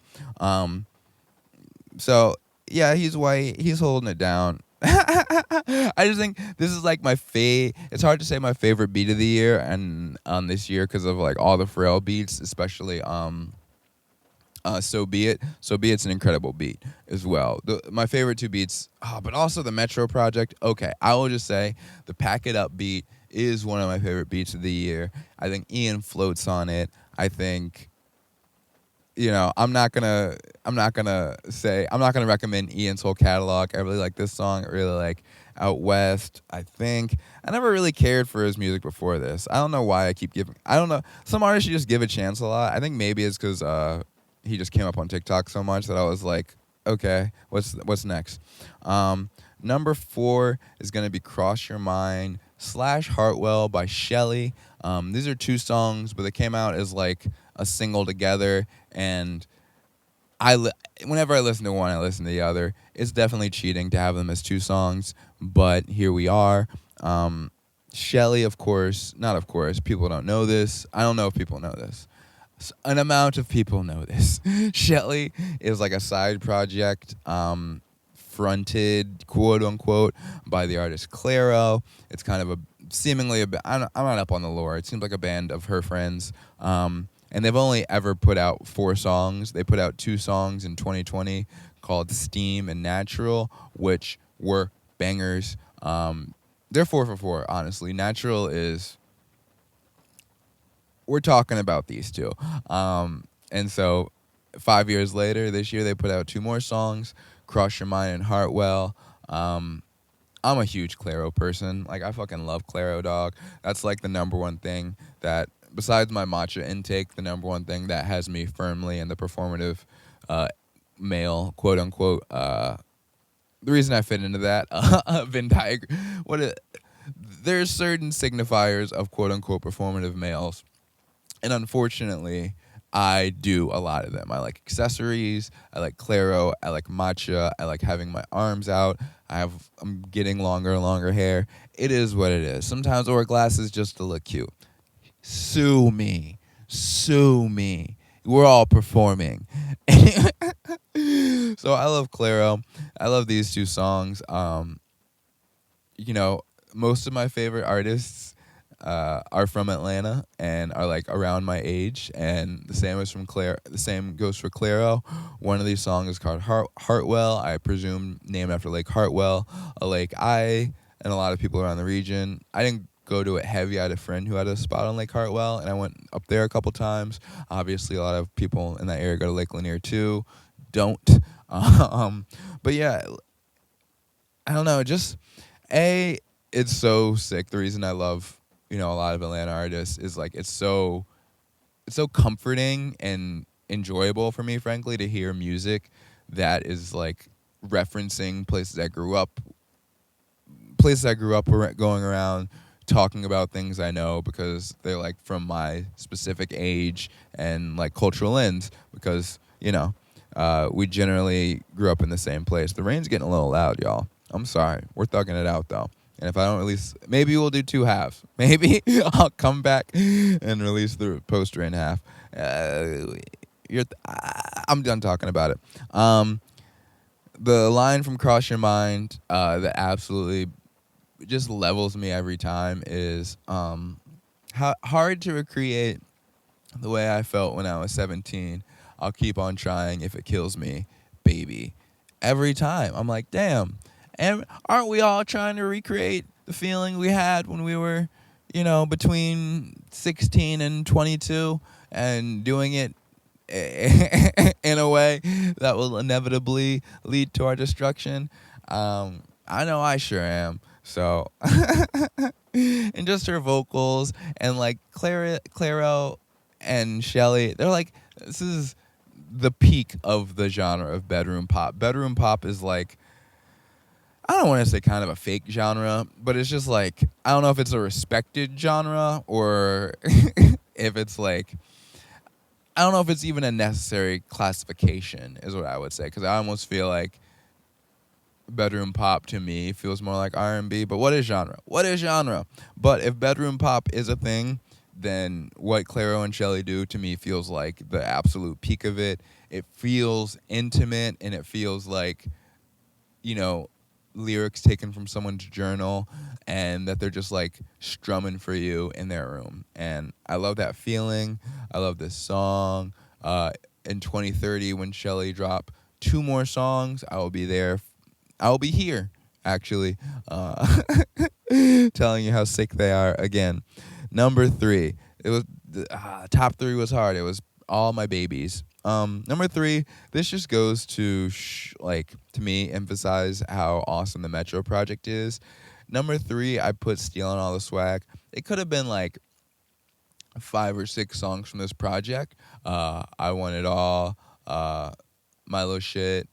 So yeah, he's white. He's holding it down. I just think this is like it's hard to say my favorite beat of the year and this year because of like all the Pharrell beats, especially So Be It. So Be It's an incredible beat as well. My favorite 2 beats, but also the Metro Project. Okay, I will just say the Pack It Up beat is one of my favorite beats of the year. I think Ian floats on it. I think, I'm not gonna recommend Ian's whole catalog. I really like this song. I really like Out West. I never really cared for his music before this. I don't know why I don't know. Some artists you just give a chance a lot. I think maybe it's because he just came up on TikTok so much that I was like, okay, what's next? Number 4 is going to be Cross Your Mind / Hartwell by Shelly. These are 2 songs, but they came out as like a single together. And whenever I listen to one, I listen to the other. It's definitely cheating to have them as 2 songs, but here we are. Shelly, people don't know this. I don't know if people know this. An amount of people know this. Shelly is like a side project fronted, quote unquote, by the artist Clairo. It's kind of I'm not up on the lore. It seems like a band of her friends. And they've only ever put out 4 songs. They put out 2 songs in 2020 called Steam and Natural, which were bangers. They're 4 for 4, honestly. Natural is... We're talking about these 2. And so 5 years later, this year, they put out 2 more songs, Cross Your Mind and Hartwell. I'm a huge Claro person. Like, I fucking love Claro, dog. That's like the number one thing that, besides my matcha intake, the number one thing that has me firmly in the performative uh, male, quote unquote. The reason I fit into that Venn diagram, there's certain signifiers of quote unquote performative males, and unfortunately, I do a lot of them. I like accessories. I like Claro. I like matcha. I like having my arms out. I'm getting longer and longer hair. It is what it is. Sometimes I wear glasses just to look cute. Sue me. Sue me. We're all performing. So I love Claro. I love these two songs. You know, most of my favorite artists are from Atlanta and are like around my age, and the same is from Claire. The same goes for Claro. One of these songs is called Hartwell. I presume named after Lake Hartwell, a lake and a lot of people around the region. I didn't go to it heavy. I had a friend who had a spot on Lake Hartwell, and I went up there a couple times. Obviously, a lot of people in that area go to Lake Lanier too. Don't. But yeah, I don't know. Just it's so sick. The reason I love a lot of Atlanta artists is like it's so comforting and enjoyable for me, frankly, to hear music that is like referencing places I grew up going around, talking about things I know because they're like from my specific age and like cultural lens because we generally grew up in the same place. The rain's getting a little loud, y'all. I'm sorry. We're thugging it out though. And if I don't release, maybe we'll do 2 halves. Maybe I'll come back and release the poster in half. I'm done talking about it. The line from Cross Your Mind that absolutely just levels me every time is hard to recreate the way I felt when I was 17. I'll keep on trying if it kills me, baby. Every time. I'm like, damn. And aren't we all trying to recreate the feeling we had when we were, between 16 and 22 and doing it in a way that will inevitably lead to our destruction? I know I sure am. So, and just her vocals and like Claro and Shelly, they're like, this is the peak of the genre of bedroom pop. Bedroom pop is like, I don't want to say kind of a fake genre, but it's just like, I don't know if it's a respected genre or if it's like, I don't know if it's even a necessary classification is what I would say, because I almost feel like bedroom pop to me feels more like R&B, but what is genre? What is genre? But if bedroom pop is a thing, then what Claro and Shelly do to me feels like the absolute peak of it. It feels intimate and it feels like, lyrics taken from someone's journal and that they're just like strumming for you in their room. And I love that feeling. I love this song. In 2030, when Shelly drop 2 more songs, I will be there. I will be here, actually, telling you how sick they are again. Number 3. It was top 3 was hard. It was All My Babies. Number 3, this just goes to to me emphasize how awesome the Metro project is. Number 3, I put Stealing All the Swag. It could have been like 5 or 6 songs from this project. I Want It All, Milo Shit,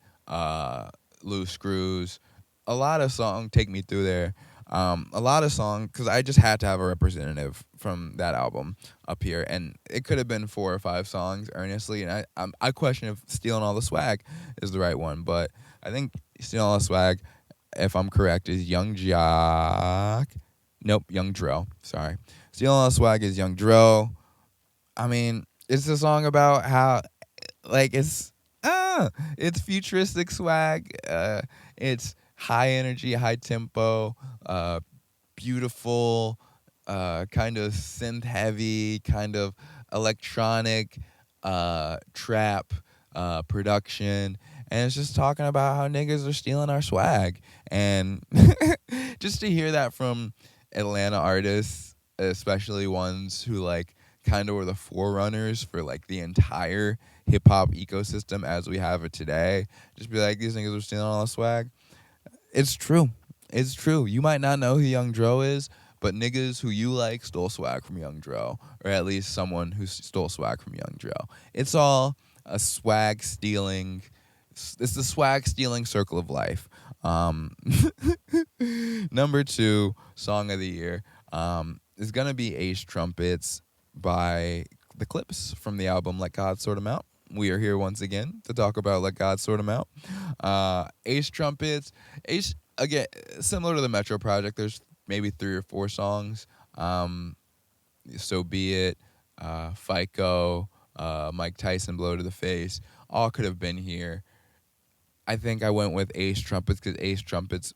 Loose Screws. A lot of songs take me through there. A lot of songs, because I just had to have a representative from that album up here, and it could have been 4 or 5 songs, earnestly, and I question if Stealing All the Swag is the right one, but I think Stealing All the Swag, if I'm correct, is Young Jock. Nope, Young Dro. Sorry. Stealing All the Swag is Young Dro. I mean, it's a song about how, it's futuristic swag. It's high energy, high tempo, beautiful, kind of synth heavy, kind of electronic, trap, production. And it's just talking about how niggas are stealing our swag. And just to hear that from Atlanta artists, especially ones who like kind of were the forerunners for like the entire hip hop ecosystem as we have it today, just be like, these niggas are stealing all the swag. It's true. It's true. You might not know who Young Dro is, but niggas who you like stole swag from Young Dro, or at least someone who stole swag from Young Dro. It's all a swag stealing. It's the swag stealing circle of life. Um, Number two song of the year is gonna be Ace Trumpets by the Clips from the album Let God Sort 'Em Out. We are here once again to talk about Let God Sort 'Em Out. Ace Trumpets, Ace again, similar to the Metro Project. There's maybe 3 or 4 songs. So Be It, FICO, Mike Tyson, Blow to the Face. All could have been here. I think I went with Ace Trumpets because Ace Trumpets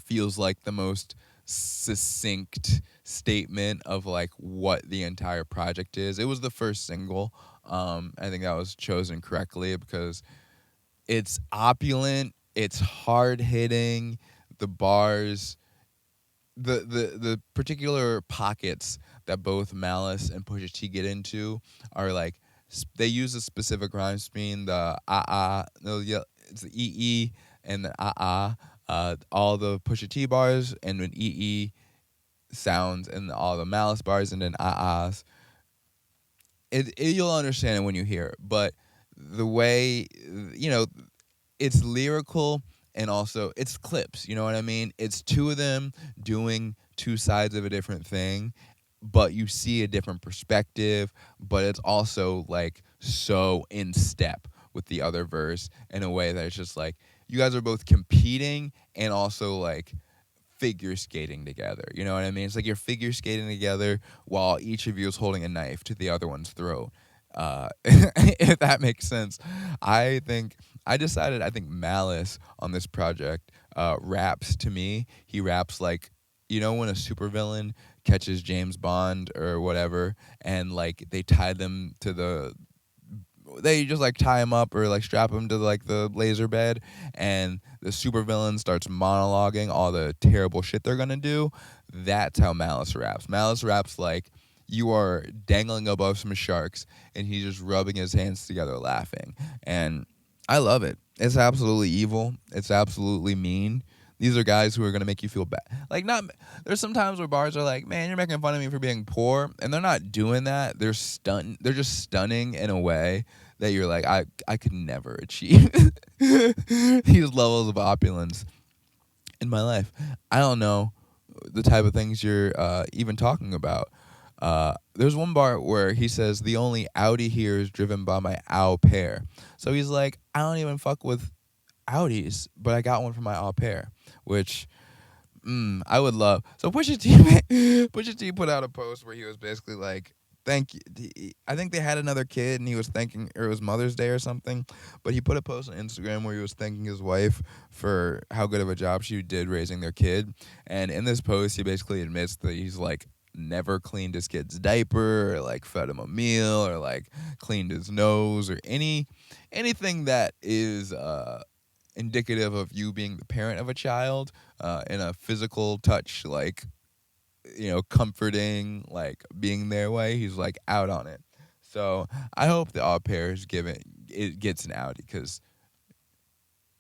feels like the most succinct statement of like what the entire project is. It was the first single. I think that was chosen correctly because it's opulent, it's hard hitting, the bars, the particular pockets that both Malice and Pusha T get into are like they use a specific rhyme scheme. The no, yeah, it's the and the all the Pusha T bars, and when sounds and all the Malice bars, and then you'll understand it when you hear it. But the way, it's lyrical and also it's clips. You know what I mean? It's two of them doing two sides of a different thing, but you see a different perspective. But it's also like so in step with the other verse in a way that it's just like you guys are both competing and also like figure skating together. You know what I mean? It's like you're figure skating together while each of you is holding a knife to the other one's throat. If that makes sense. I decided I think Malice on this project raps to me. He raps like, when a supervillain catches James Bond or whatever and like they just like tie him up or like strap him to like the laser bed, and the supervillain starts monologuing all the terrible shit they're gonna do. That's how Malice raps. Malice raps like you are dangling above some sharks and he's just rubbing his hands together laughing. And I love it. It's absolutely evil. It's absolutely mean. These are guys who are gonna make you feel bad. Like there's some times where bars are like, man, you're making fun of me for being poor, and they're not doing that. They're just stunning in a way that you're like, I could never achieve these levels of opulence in my life. I don't know the type of things you're even talking about. There's one bar where he says, the only Audi here is driven by my au pair. So he's like, I don't even fuck with Audis, but I got one for my au pair, which I would love. So Pusha T put out a post where he was basically like, thank you. I think they had another kid and he was thanking, or it was Mother's Day or something, but he put a post on Instagram where he was thanking his wife for how good of a job she did raising their kid. And in this post, he basically admits that he's like never cleaned his kid's diaper or like fed him a meal or like cleaned his nose or anything that is indicative of you being the parent of a child in a physical touch, like, comforting, like being their way. He's like out on it. So I hope the au pair gets an Audi, because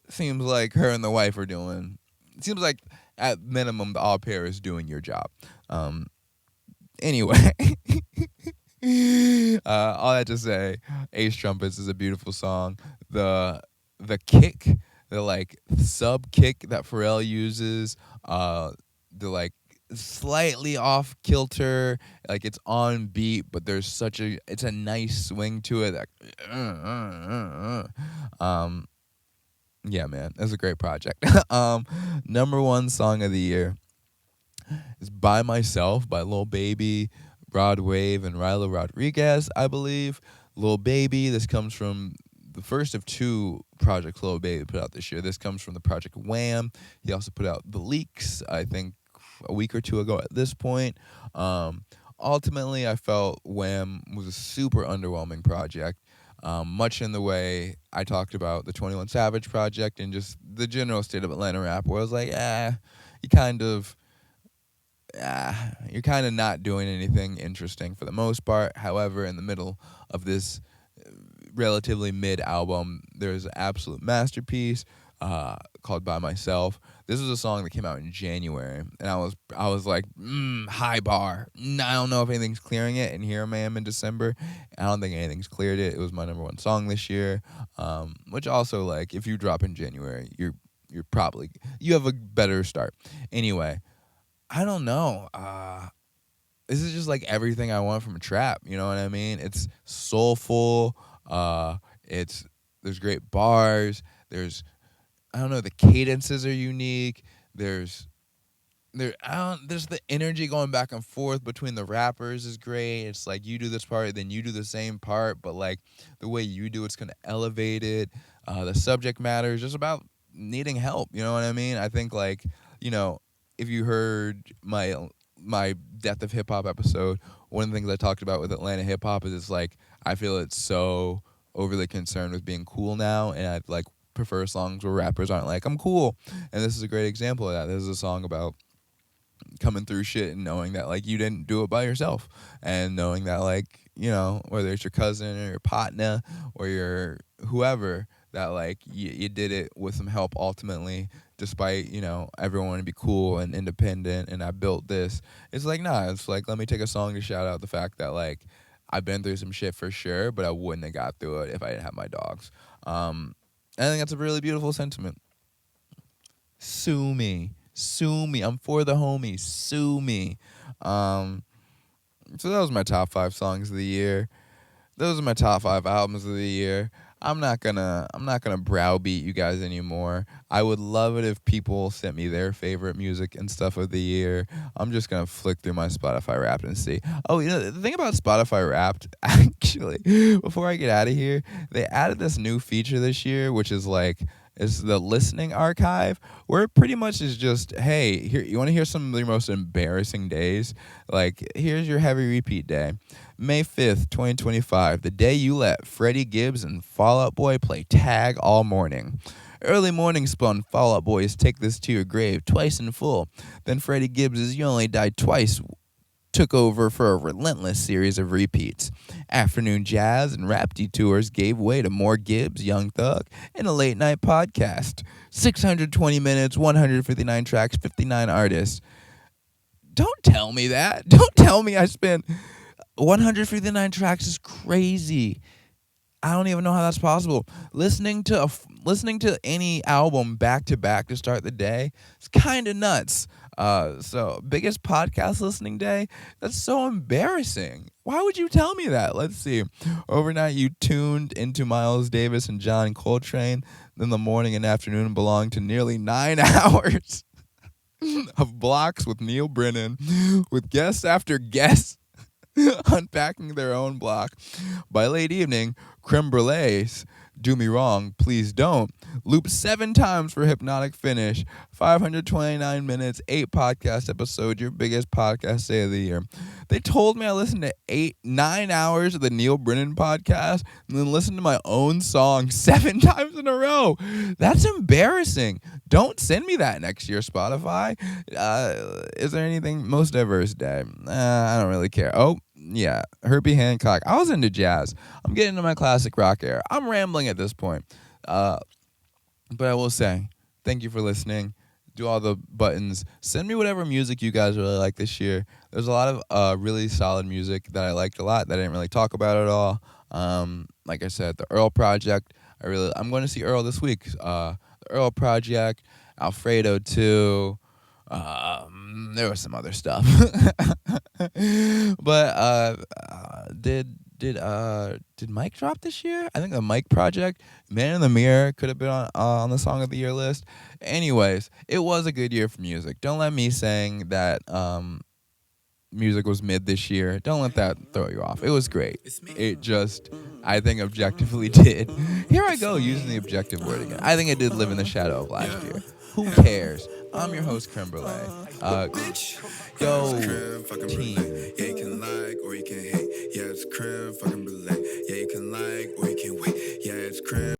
it seems like her and the wife are doing. It seems like at minimum the au pair is doing your job. Anyway, all that to say, Ace Trumpets is a beautiful song. The kick, the like sub kick that Pharrell uses, the like slightly off kilter, like it's on beat, but there's it's a nice swing to it. Yeah, man, that's a great project. Number one song of the year is By Myself by Lil Baby, Rod Wave, and Rylo Rodriguez, I believe. Lil Baby, this comes from the first of 2 projects Lil Baby put out this year. This comes from the project Wham. He also put out The Leaks, I think, a week or 2 ago at this point. Ultimately, I felt Wham was a super underwhelming project, much in the way I talked about the 21 Savage project and just the general state of Atlanta rap, where I was like, you're kind of not doing anything interesting for the most part. However, in the middle of this relatively mid album, there's an absolute masterpiece. called By Myself. This was a song that came out in January, and I was like, high bar. I don't know if anything's clearing it, and here I am in December. I don't think anything's cleared it. It was my number one song this year, which also, like, if you drop in January, you're probably, you have a better start. Anyway, I don't know. This is just like everything I want from a trap. You know what I mean? It's soulful. There's great bars. There's, I don't know, the cadences are unique. There's the energy going back and forth between the rappers is great. It's like you do this part, then you do the same part, but like the way you do it's gonna elevate it. The subject matter is just about needing help. You know what I mean? I think, like, you know, if you heard my Death of Hip Hop episode, one of the things I talked about with Atlanta hip hop is it's like I feel it's so overly concerned with being cool now, and I like prefer songs where rappers aren't like, I'm cool. And this is a great example of that. This is a song about coming through shit and knowing that, like, you didn't do it by yourself, and knowing that, like, you know, whether it's your cousin or your partner or your whoever, that like you did it with some help ultimately, despite, you know, everyone wanting to be cool and independent, and I built this. It's like, nah, it's like, let me take a song to shout out the fact that, like, I've been through some shit for sure, but I wouldn't have got through it if I didn't have my dogs. I think that's a really beautiful sentiment. Sue me. I'm for the homies. Sue me. So that was my top 5 songs of the year. Those are my top 5 albums of the year. I'm not gonna browbeat you guys anymore. I would love it if people sent me their favorite music and stuff of the year. I'm just gonna flick through my Spotify Wrapped and see. Oh, you know, the thing about Spotify Wrapped, actually, before I get out of here, they added this new feature this year, which is like, is the listening archive, where it pretty much is just, hey, here, you want to hear some of the most embarrassing days? Like, here's your heavy repeat day. May 5th, 2025, the day you let Freddie Gibbs and Fall Out Boy play tag all morning. Early morning spun Fall Out Boys take this to your grave twice in full. Then Freddie Gibbs' You Only Died Twice took over for a relentless series of repeats. Afternoon jazz and rap detours gave way to more Gibbs, Young Thug, and a late night podcast. 620 minutes, 159 tracks, 59 artists. Don't tell me that. Don't tell me I spent 159 tracks is crazy. I don't even know how that's possible. Listening to any album back to back to start the day, it's kind of nuts. So biggest podcast listening day? That's so embarrassing. Why would you tell me that? Let's see. Overnight you tuned into Miles Davis and John Coltrane. Then the morning and afternoon belonged to nearly 9 hours of blocks with Neil Brennan, with guest after guest unpacking their own block. By late evening, Creme Brulees, Do Me Wrong, Please Don't, looped 7 times for hypnotic finish. 529 minutes, 8 podcast episodes, your biggest podcast day of the year. They told me I listened to 9 hours of the Neil Brennan podcast and then listened to my own song 7 times in a row. That's embarrassing. Don't send me that next year, Spotify. Is there anything? Most diverse day. I don't really care. Oh, yeah, Herbie Hancock. I was into jazz. I'm getting into my classic rock era. I'm rambling at this point. But I will say, thank you for listening. Do all the buttons. Send me whatever music you guys really like this year. There's a lot of really solid music that I liked a lot that I didn't really talk about at all. Like I said, the Earl Project. I'm going to see Earl this week. The Earl Project, Alfredo 2. There was some other stuff. But did Mike drop this year? I think the Mike Project, Man in the Mirror could have been on the Song of the Year list. Anyways, it was a good year for music. Don't let me saying that music was mid this year. Don't let that throw you off. It was great. It just, I think, objectively did. Here I go using the objective word again. I think it did live in the shadow of last year. Who cares? I'm your host, Creme Brulee. Go team. Yeah, you can like or you can hate. Yeah, it's creme fucking brulee.